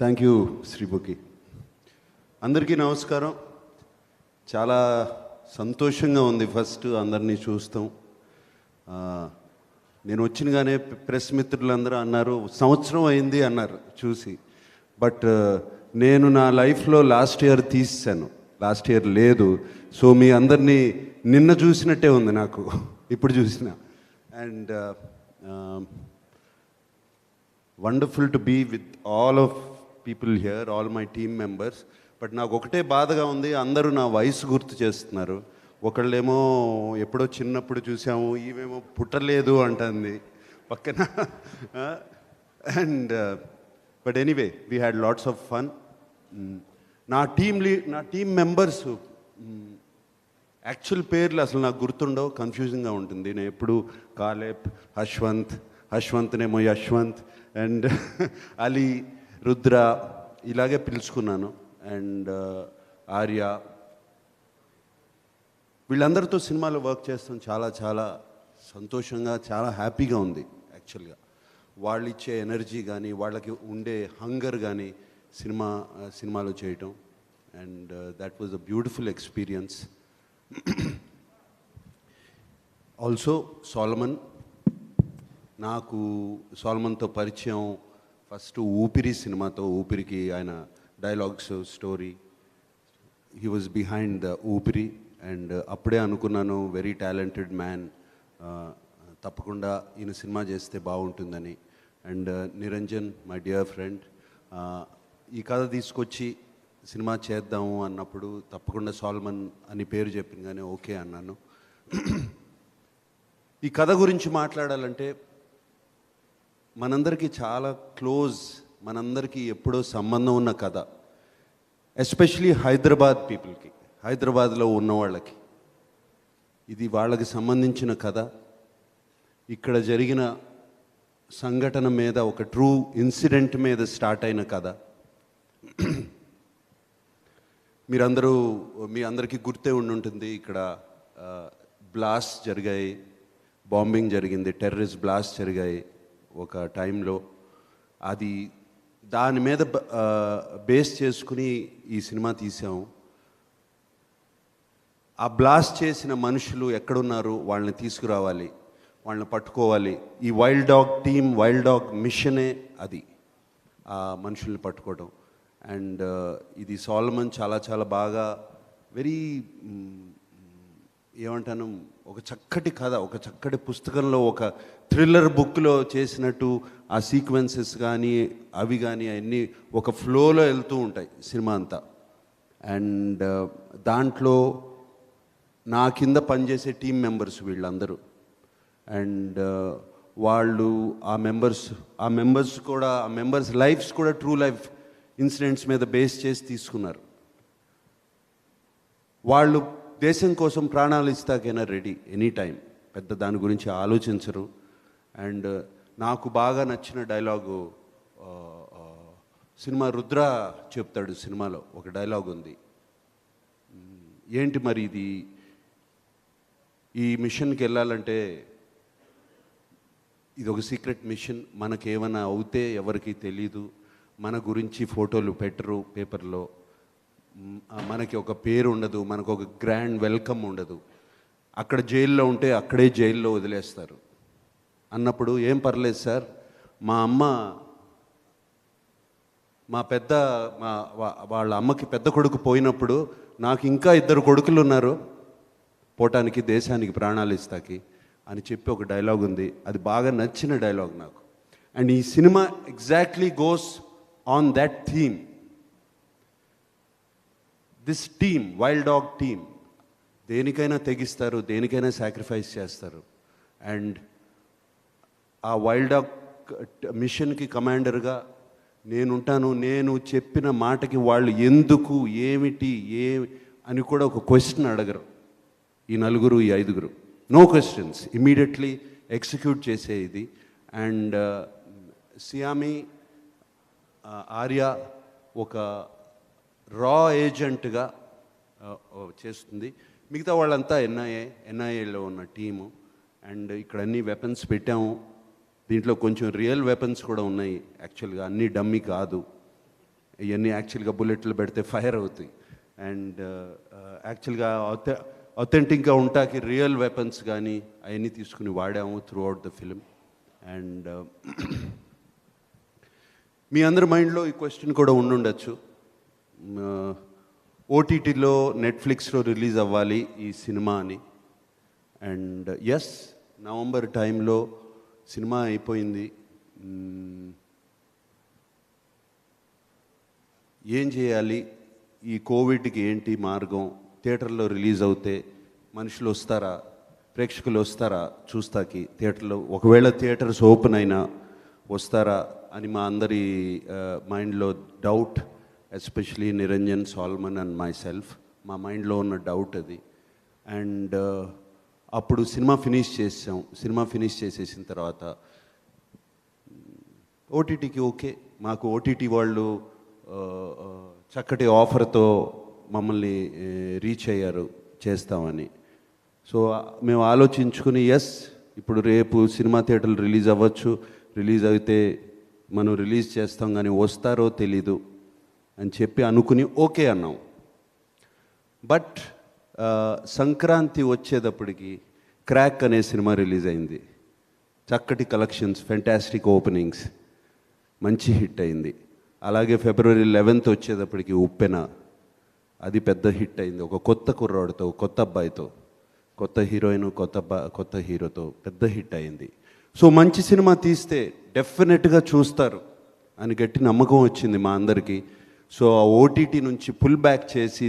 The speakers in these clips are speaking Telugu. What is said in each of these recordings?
Thank you Sreemukhi. అందరికీ నమస్కారం. చాలా సంతోషంగా ఉంది ఫస్ట్ అందరినీ చూస్తాం. నేను వచ్చినగానే ప్రెస్ మిత్రులందరూ అన్నారు సంవత్సరం అయింది అన్నారు చూసి. బట్ నేను నా లైఫ్లో లాస్ట్ ఇయర్ తీసాను, లాస్ట్ ఇయర్ లేదు. సో మీ అందరినీ నిన్న చూసినట్టే ఉంది నాకు ఇప్పుడు చూసిన. And wonderful to be with all of people here, all my team members. But నాకు ఒకటే బాధగా ఉంది, అందరూ నా వయసు గుర్తు చేస్తున్నారు. ఒకళ్ళేమో ఎప్పుడో చిన్నప్పుడు చూసాము, ఈమెమో పుట్టలేదు అంటుంది పక్కన. And but anyway we had lots of fun. నా టీమ్ మెంబర్స్ యాక్చువల్ పేర్లు అసలు నాకు గుర్తుండవు, కన్ఫ్యూజింగ్గా ఉంటుంది. నేను ఎప్పుడు కాలేబ్, హష్వంత్నేమో యశ్వంత్, అండ్ అలీ, రుద్ర ఇలాగే పిలుచుకున్నాను. అండ్ ఆర్య, వీళ్ళందరితో సినిమాలో వర్క్ చేస్తాం చాలా చాలా సంతోషంగా, చాలా హ్యాపీగా ఉంది. యాక్చువల్గా వాళ్ళు ఇచ్చే ఎనర్జీ కానీ, వాళ్ళకి ఉండే హంగర్ కానీ సినిమాలో చేయటం. And that was a beautiful experience. Also Solomon, నాకు సోలమన్తో పరిచయం ఫస్ట్ ఊపిరి సినిమాతో. ఊపిరికి ఆయన dialogues, story, he was behind the ఊపిరి. అండ్ అప్పుడే అనుకున్నాను వెరీ టాలెంటెడ్ మ్యాన్, తప్పకుండా ఈయన సినిమా చేస్తే బాగుంటుందని. And Niranjan, my dear friend, ఈ కథ తీసుకొచ్చి సినిమా చేద్దాము అన్నప్పుడు తప్పకుండా సోల్మన్ అని పేరు చెప్పింది, ఓకే అన్నాను. ఈ కథ గురించి మాట్లాడాలంటే మనందరికీ చాలా క్లోజ్, మనందరికీ ఎప్పుడో సంబంధం ఉన్న కథ. ఎస్పెషలీ హైదరాబాద్ పీపుల్కి, హైదరాబాద్లో ఉన్న వాళ్ళకి ఇది వాళ్ళకి సంబంధించిన కథ. ఇక్కడ జరిగిన సంఘటన మీద, ఒక ట్రూ ఇన్సిడెంట్ మీద స్టార్ట్ అయిన కథ. మీ అందరికీ గుర్తే ఉండుంటుంది, ఇక్కడ బ్లాస్ట్ జరిగాయి, బాంబింగ్ జరిగింది, టెర్రరిస్ట్ బ్లాస్ట్ జరిగాయి ఒక టైంలో. అది దాని మీద బేస్ చేసుకుని ఈ సినిమా తీసాము. ఆ బ్లాస్ట్ చేసిన మనుషులు ఎక్కడున్నారు, వాళ్ళని తీసుకురావాలి, వాళ్ళని పట్టుకోవాలి. ఈ wild dog team, wild dog మిషనే అది, ఆ మనుషుల్ని పట్టుకోవడం. అండ్ ఇది సోలమన్ చాలా చాలా బాగా, వెరీ ఏమంటాను, ఒక చక్కటి కథ, ఒక చక్కటి పుస్తకంలో, ఒక థ్రిల్లర్ బుక్లో చేసినట్టు ఆ సీక్వెన్సెస్ కానీ అవి కానీ అన్నీ ఒక ఫ్లోలో వెళ్తూ ఉంటాయి సినిమా అంతా. అండ్ దాంట్లో నా కింద పనిచేసే టీం మెంబర్స్ వీళ్ళందరూ. అండ్ వాళ్ళు ఆ మెంబర్స్ కూడా, ఆ మెంబర్స్ లైఫ్స్ కూడా ట్రూ లైఫ్ ఇన్సిడెంట్స్ మీద బేస్ చేసి తీసుకున్నారు. వాళ్ళు దేశం కోసం ప్రాణాలు ఇస్తాకైనా రెడీ ఎనీ టైం, పెద్ద దాని గురించి ఆలోచించరు. అండ్ నాకు బాగా నచ్చిన డైలాగు, సినిమా రుద్ర చెప్తాడు, సినిమాలో ఒక డైలాగ్ ఉంది, ఏంటి మరి ఇది, ఈ మిషన్కి వెళ్ళాలంటే ఇది ఒక సీక్రెట్ మిషన్, మనకేమైనా అవుతే ఎవరికి తెలీదు, మన గురించి ఫోటోలు పెట్టరు పేపర్లో, మనకి ఒక పేరు ఉండదు, మనకు ఒక గ్రాండ్ వెల్కమ్ ఉండదు, అక్కడ జైల్లో ఉంటే అక్కడే జైల్లో వదిలేస్తారు అన్నప్పుడు, ఏం పర్లేదు సార్, మా అమ్మ, వాళ్ళ అమ్మకి పెద్ద కొడుకు పోయినప్పుడు నాకు ఇంకా 2 కొడుకులు ఉన్నారు పోవటానికి, దేశానికి ప్రాణాలు ఇస్తాకి అని చెప్పి ఒక డైలాగ్ ఉంది. అది బాగా నచ్చిన డైలాగ్ నాకు. అండ్ ఈ cinema exactly goes on that theme. This team, wild dog team, దేనికైనా తెగిస్తారు, దేనికైనా సాక్రిఫైస్ చేస్తారు. అండ్ ఆ వైల్డ్ డాగ్ మిషన్కి కమాండర్గా నేనుంటాను. నేను చెప్పిన మాటకి వాళ్ళు ఎందుకు, ఏమిటి, అని కూడా ఒక క్వశ్చన్ అడగరు ఈ నలుగురు, ఈ 5గురు. నో క్వశ్చన్స్, ఇమీడియట్లీ ఎగ్జిక్యూట్ చేసే ఇది. అండ్ సియామి, ఆర్య ఒక రా ఏజెంట్గా చేస్తుంది. మిగతా వాళ్ళంతా ఎన్ఐఏలో ఉన్న టీము. అండ్ ఇక్కడ అన్ని వెపన్స్ పెట్టాము. దీంట్లో కొంచెం రియల్ వెపన్స్ కూడా ఉన్నాయి యాక్చువల్గా, అన్నీ డమ్మీ కాదు. ఇవన్నీ యాక్చువల్గా బుల్లెట్లు పెడితే ఫైర్ అవుతాయి. అండ్ యాక్చువల్గా అథెంటిక్గా ఉంటాకి రియల్ వెపన్స్ కానీ అవన్నీ తీసుకుని వాడాము throughout the film. And మీ అందరి మైండ్లో ఈ క్వశ్చన్ కూడా ఉండుండొచ్చు, ఓటీటీలో నెట్ఫ్లిక్స్లో రిలీజ్ అవ్వాలి ఈ సినిమా అని. అండ్ ఎస్, నవంబర్ టైంలో సినిమా అయిపోయింది. ఏం చేయాలి, ఈ కోవిడ్కి ఏంటి మార్గం, థియేటర్లో రిలీజ్ అవుతే మనుషులు వస్తారా, ప్రేక్షకులు వస్తారా చూస్తాకి థియేటర్లో, ఒకవేళ థియేటర్స్ ఓపెన్ అయినా వస్తారా అని మా అందరి మైండ్లో doubt, especially Niranjan, Salman and myself, మా మైండ్లో ఉన్న డౌట్ అది. అండ్ అప్పుడు సినిమా ఫినిష్ చేసాం. సినిమా ఫినిష్ చేసేసిన తర్వాత ఓటీటీకి ఓకే, మాకు ఓటీటీ వాళ్ళు చక్కటి ఆఫర్తో మమ్మల్ని రీచ్ అయ్యారు చేస్తామని. సో మేము ఆలోచించుకుని ఎస్, ఇప్పుడు రేపు సినిమా థియేటర్లు రిలీజ్ అవ్వచ్చు, రిలీజ్ అయితే మనం రిలీజ్ చేస్తాం, కానీ వస్తారో తెలీదు అని చెప్పి అనుకుని ఓకే అన్నాం. బట్ సంక్రాంతి వచ్చేటప్పటికి క్రాక్ అనే సినిమా రిలీజ్ అయింది. చక్కటి కలెక్షన్స్, ఫెంటాస్టిక్ ఓపెనింగ్స్, మంచి హిట్ అయింది. అలాగే ఫిబ్రవరి 11th వచ్చేటప్పటికి ఉప్పెన, అది పెద్ద హిట్ అయింది. ఒక కొత్త కుర్రాడితో, కొత్త అబ్బాయితో, కొత్త హీరోయిన్, కొత్త హీరోతో పెద్ద హిట్ అయింది. సో మంచి సినిమా తీస్తే డెఫినెట్గా చూస్తారు అని గట్టి నమ్మకం వచ్చింది మా అందరికీ. సో ఆ ఓటీటీ నుంచి పుల్ బ్యాక్ చేసి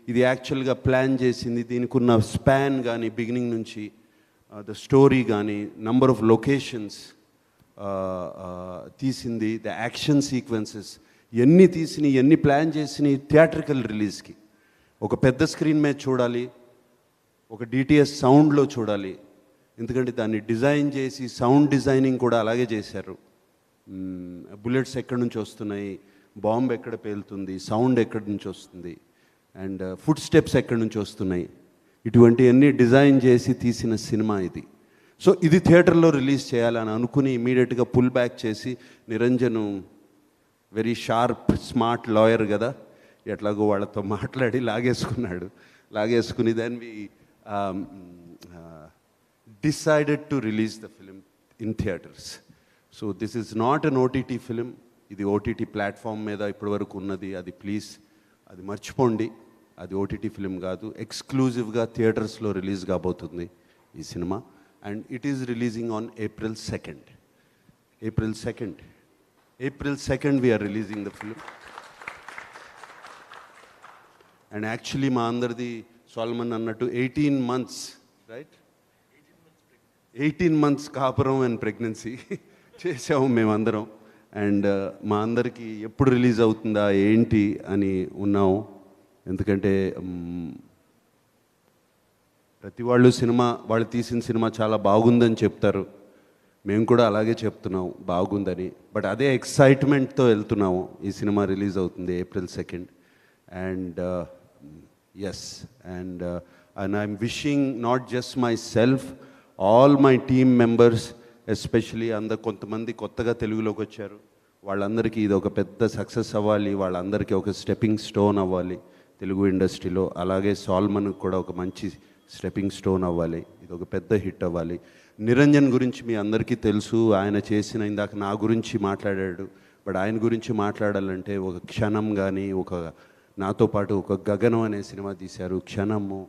ఇది యాక్చువల్గా ప్లాన్ చేసింది, దీనికి ఉన్న స్పాన్ కానీ, బిగినింగ్ నుంచి ద స్టోరీ కానీ, నంబర్ ఆఫ్ లొకేషన్స్ తీసింది, ద యాక్షన్ సీక్వెన్సెస్ ఎన్ని తీసినాయి, ఎన్ని ప్లాన్ చేసినాయి థియేట్రికల్ రిలీజ్కి. ఒక పెద్ద స్క్రీన్ మీద చూడాలి, ఒక డిటిఎస్ సౌండ్లో చూడాలి, ఎందుకంటే దాన్ని డిజైన్ చేసి సౌండ్ డిజైనింగ్ కూడా అలాగే చేశారు. బుల్లెట్స్ ఎక్కడి నుంచి వస్తున్నాయి, బాంబ్ ఎక్కడ పేలుతుంది, సౌండ్ ఎక్కడి నుంచి వస్తుంది, అండ్ ఫుడ్ స్టెప్స్ ఎక్కడి నుంచి వస్తున్నాయి, ఇటువంటివన్నీ డిజైన్ చేసి తీసిన సినిమా ఇది. సో ఇది థియేటర్లో రిలీజ్ చేయాలని అనుకుని ఇమీడియట్గా పుల్ బ్యాక్ చేసి, Niranjan very sharp smart lawyer కదా, ఎట్లాగో వాళ్ళతో మాట్లాడి లాగేసుకుని then we decided to release the film in theatres. So this is not an OTT film, ఇది ఓటీటీ ప్లాట్ఫామ్ మీద ఇప్పటివరకు ఉన్నది, అది ప్లీజ్ అది మర్చిపోండి, అది ఓటీటీ ఫిలిం కాదు, ఎక్స్క్లూజివ్గా థియేటర్స్లో రిలీజ్ కాబోతుంది ఈ cinema. And it is releasing on April 2nd. April 2nd we are releasing the film. And actually మా అందరిది సాల్మన్ అన్నట్టు 18 months, రైట్, 18 months కాపురం అండ్ ప్రెగ్నెన్సీ చేసాము మేమందరం. అండ్ మా అందరికీ ఎప్పుడు రిలీజ్ అవుతుందా ఏంటి అని ఉన్నాము, ఎందుకంటే ప్రతి వాళ్ళు తీసిన సినిమా చాలా బాగుందని చెప్తారు, మేము కూడా అలాగే చెప్తున్నాం బాగుందని. బట్ అదే ఎక్సైట్మెంట్తో వెళ్తున్నాము. ఈ సినిమా రిలీజ్ అవుతుంది April 2nd. And yes, and I'm wishing not just myself, all my team members, especially కొంతమంది కొత్తగా తెలుగులోకి వచ్చారు, వాళ్ళందరికీ ఇది ఒక పెద్ద సక్సెస్ అవ్వాలి, వాళ్ళందరికీ ఒక స్టెప్పింగ్ స్టోన్ అవ్వాలి తెలుగు ఇండస్ట్రీలో. అలాగే సాల్మన్ కూడా ఒక మంచి స్టెప్పింగ్ స్టోన్ అవ్వాలి, ఇది ఒక పెద్ద హిట్ అవ్వాలి. నిరంజన్ గురించి మీ అందరికీ తెలుసు, ఆయన చేసిన, ఇందాక నా గురించి మాట్లాడాడు, బట్ ఆయన గురించి మాట్లాడాలంటే ఒక క్షణం కానీ, నాతో పాటు ఒక గగనం అనే సినిమా తీశారు, Kshanam,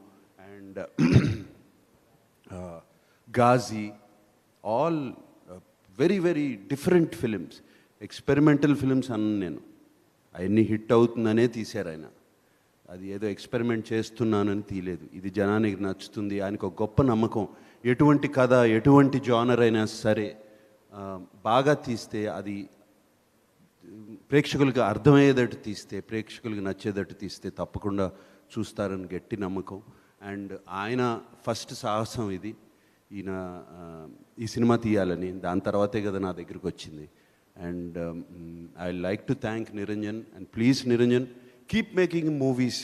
and Ghazi, all very very different films, experimental films అన్న నేను. అవన్నీ హిట్ అవుతుందనే తీశారు ఆయన, అది ఏదో ఎక్స్పెరిమెంట్ చేస్తున్నానని తీయలేదు. ఇది జనానికి నచ్చుతుంది, ఆయనకు ఒక గొప్ప నమ్మకం. ఎటువంటి కథ, ఎటువంటి జానర్ అయినా సరే బాగా తీస్తే, అది ప్రేక్షకులకు అర్థమయ్యేటట్టు తీస్తే, ప్రేక్షకులకు నచ్చేటట్టు తీస్తే తప్పకుండా చూస్తారని గట్టి నమ్మకం. అండ్ ఆయన ఫస్ట్ సాహసం ఇది, ఈయన ఈ సినిమా తీయాలని, దాని తర్వాతే కదా నా దగ్గరికి వచ్చింది. And I like to thank Niranjan, and please Niranjan, keep making movies,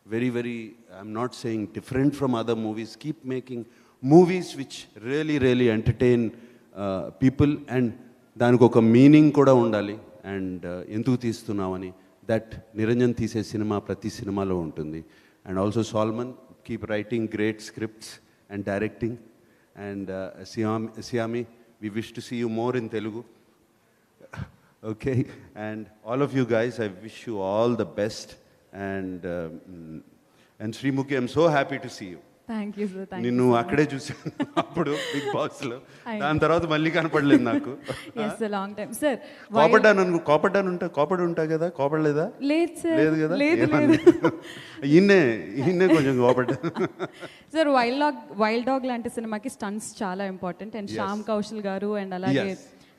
very, I'm not saying different from other movies, keep making movies which really entertain people, and దానికి ఒక మీనింగ్ కూడా ఉండాలి. అండ్ ఎందుకు తీస్తున్నామని, దట్ నిరంజన్ తీసే సినిమా ప్రతి సినిమాలో ఉంటుంది. And also Salman keep writing great scripts and directing. And సియామి, we wish to see you more in Telugu. Okay, and all of you guys, I wish you all the best. And Srimuki, I'm so happy to see you. Thank you sir. Thank నిన్ను అక్కడే చూసాను అప్పుడు బిగ్ బాస్లో, దాని తర్వాత మళ్ళీ కనపడలేదు నాకు. Yes long time sir. కోపడ్డాను ఉంటా కదా, కోపడలేదా? లేదు సార్, లేదు కదా. లేదు. ఈయన్నే కొంచెం కోపడ్డా. సార్ వైల్డ్ డాగ్ లాంటి సినిమాకి స్టంట్స్ చాలా ఇంపార్టెంట్. అండ్ శ్యామ్ కౌశల్ గారు అండ్ అలాగే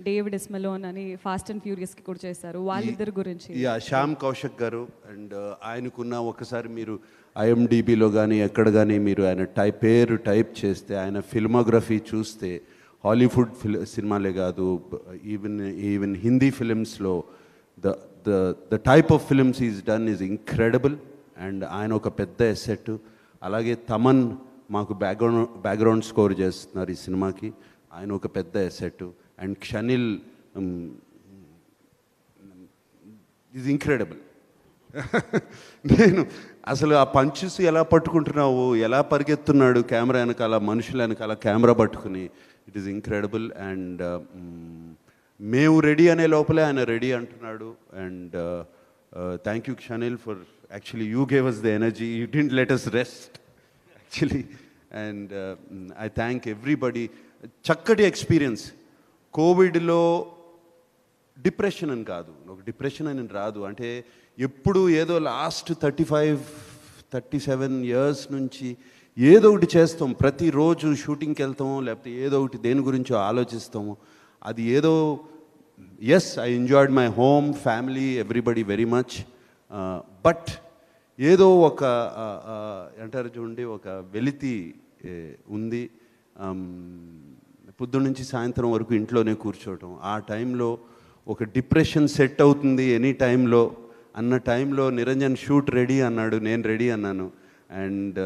డేవిడ్ ఎస్మెలోన్ అని ఫాస్ట్ అండ్ ఫ్యూరియస్ కి కూడా చేశారు. వాళ్ళిద్దరి గురించి. శ్యామ్ కౌశక్ గారు అండ్ ఆయనకున్న, ఒకసారి మీరు IMDbలో కానీ ఎక్కడ కానీ మీరు ఆయన పేరు టైప్ చేస్తే, ఆయన ఫిల్మోగ్రఫీ చూస్తే హాలీవుడ్ సినిమాలే కాదు, ఈవెన్ హిందీ ఫిలిమ్స్లో the type of films is done is incredible. And ఆయన ఒక పెద్ద ఎసెట్. అలాగే తమన్ మాకు బ్యాక్గ్రౌండ్ స్కోర్ చేస్తున్నారు ఈ సినిమాకి, ఆయన ఒక పెద్ద asset. And Kshanil is incredible. నేను అసలు ఆ పంచెస్ ఎలా పట్టుకుంటున్నావు, ఎలా పరిగెత్తున్నాడు కెమెరా వెనకాల, మనుషుల వెనకాల కెమెరా పట్టుకుని, ఇట్ ఈస్ ఇంక్రెడిబుల్. అండ్ మేము రెడీ అనే లోపలే ఆయన రెడీ అంటున్నాడు. And thank you Kshanil for actually you gave us the energy, you didn't let us rest actually. And I thank everybody. చక్కటి ఎక్స్పీరియన్స్. కోవిడ్లో డిప్రెషన్ అని కాదు, ఒక డిప్రెషన్ అని రాదు. అంటే ఎప్పుడు ఏదో లాస్ట్ 35-37 ఇయర్స్ నుంచి ఏదో ఒకటి చేస్తాం, ప్రతిరోజు షూటింగ్కి వెళ్తాము, లేకపోతే ఏదో ఒకటి దేని గురించో ఆలోచిస్తాము. అది ఏదో, yes I enjoyed my home, family, everybody very much. But ఏదో ఒక అంటారు చూడండి, ఒక వెలితి ఉంది. పొద్దున్న నుంచి సాయంత్రం వరకు ఇంట్లోనే కూర్చోవటం, ఆ టైంలో ఒక డిప్రెషన్ సెట్ అవుతుంది ఎనీ టైంలో అన్న టైంలో నిరంజన్ షూట్ రెడీ అన్నాడు, నేను రెడీ అన్నాను. అండ్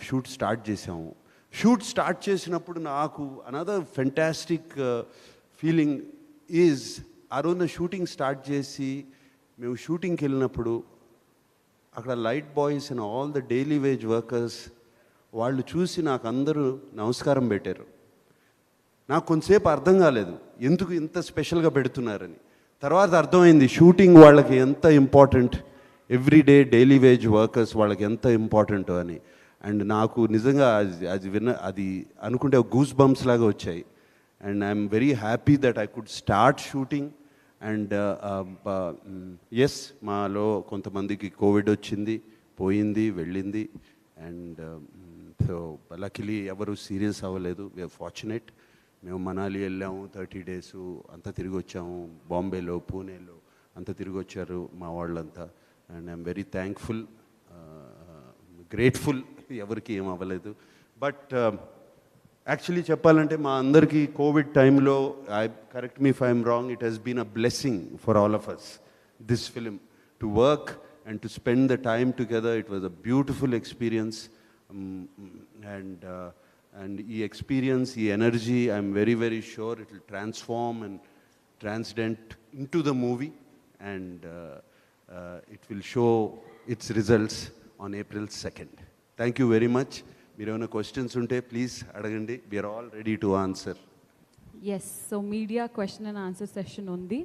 షూట్ స్టార్ట్ చేసాము. షూట్ స్టార్ట్ చేసినప్పుడు నాకు అనదర్ ఫెంటాస్టిక్ ఫీలింగ్ ఈజ్, ఆ రోజున షూటింగ్ స్టార్ట్ చేసి మేము షూటింగ్కి వెళ్ళినప్పుడు అక్కడ light boys and all the daily wage workers వాళ్ళు చూసి నాకు అందరూ నమస్కారం పెట్టారు. నాకు కొంతసేపు అర్థం కాలేదు ఎందుకు ఇంత స్పెషల్గా పెడుతున్నారని. తర్వాత అర్థమైంది షూటింగ్ వాళ్ళకి ఎంత important, everyday daily wage workers వాళ్ళకి ఎంత ఇంపార్టెంటో అని. అండ్ నాకు నిజంగా అది అనుకుంటే గూస్ బంప్స్ లాగా వచ్చాయి. And I'm very happy that I could start shooting. And yes, మాలో కొంతమందికి కోవిడ్ వచ్చింది, పోయింది, వెళ్ళింది. అండ్ సో లక్కీలీ ఎవరు సీరియస్ అవ్వలేదు. We are fortunate. మేము మనాలి వెళ్ళాము 30 days, అంతా తిరిగి వచ్చాము. బాంబేలో, పూణేలో అంతా తిరిగి వచ్చారు మా వాళ్ళంతా. And I'm very thankful, grateful. ఎవరికి ఏం అవ్వలేదు. బట్ యాక్చువల్లీ చెప్పాలంటే మా అందరికీ కోవిడ్ టైంలో, correct me if I'm wrong, it has been a blessing for all of us, this film, to work and to spend the time together. It was a beautiful experience. And ఈ ఎక్స్పీరియన్స్, ఈ energy, I'm very very sure it will transform and transcend into the movie. And it will show its results on April 2nd. Thank you very much. మీరు ఏమైనా క్వశ్చన్స్ ఉంటే ప్లీజ్ అడగండి. We are all ready to answer. Yes, so media question and answer session ఉంది.